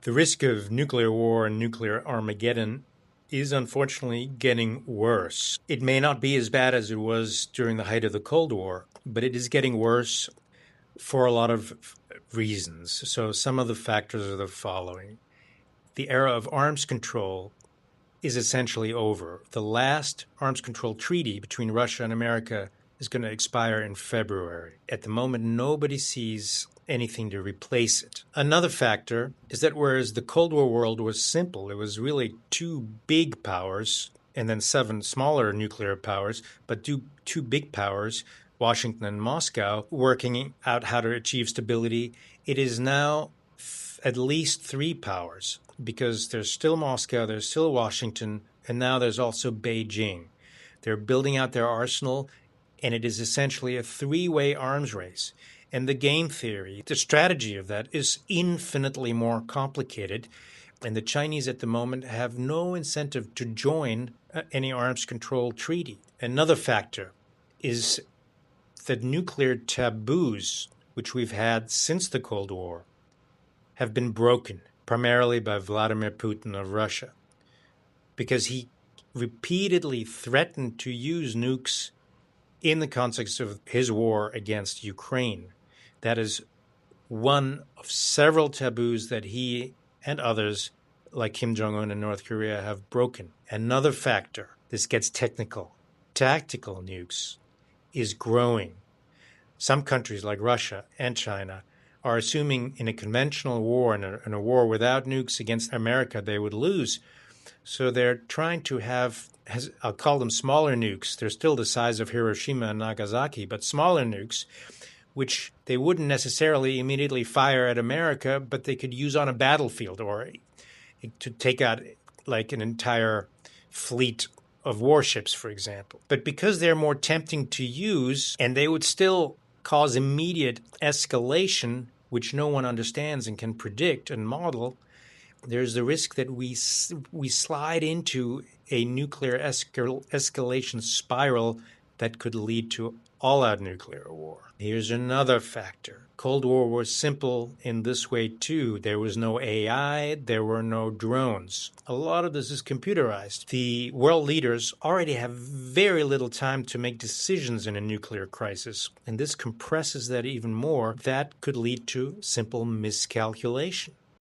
The risk of nuclear war and nuclear Armageddon is unfortunately getting worse. It may not be as bad as it was during the height of the Cold War, but it is getting worse for a lot of reasons. So some of the factors are the following. The era of arms control is essentially over. The last arms control treaty between Russia and America is going to expire in February. At the moment, nobody sees anything to replace it. Another factor is that whereas the Cold War world was simple, it was really two big powers and then 7 smaller nuclear powers, but two big powers, Washington and Moscow, working out how to achieve stability. It is now at least 3 powers, because there's still Moscow, there's still Washington, and now there's also Beijing. They're building out their arsenal, and it is essentially a 3-way arms race. And the game theory, the strategy of that is infinitely more complicated. And the Chinese at the moment have no incentive to join any arms control treaty. Another factor is that nuclear taboos, which we've had since the Cold War, have been broken, primarily by Vladimir Putin of Russia, because he repeatedly threatened to use nukes in the context of his war against Ukraine. That is one of several taboos that he and others, like Kim Jong-un in North Korea, have broken. Another factor, this gets technical, tactical nukes, is growing. Some countries like Russia and China are assuming in a conventional war, in a war without nukes against America, they would lose. So they're trying to have, I'll call them smaller nukes. They're still the size of Hiroshima and Nagasaki, but smaller nukes, which they wouldn't necessarily immediately fire at America, but they could use on a battlefield or to take out like an entire fleet of warships, for example. But because they're more tempting to use, and they would still cause immediate escalation, which no one understands and can predict and model, there's the risk that we slide into a nuclear escalation spiral that could lead to all-out nuclear war. Here's another factor. Cold War was simple in this way too. There was no AI, there were no drones. A lot of this is computerized. The world leaders already have very little time to make decisions in a nuclear crisis, and this compresses that even more. That could lead to simple miscalculation.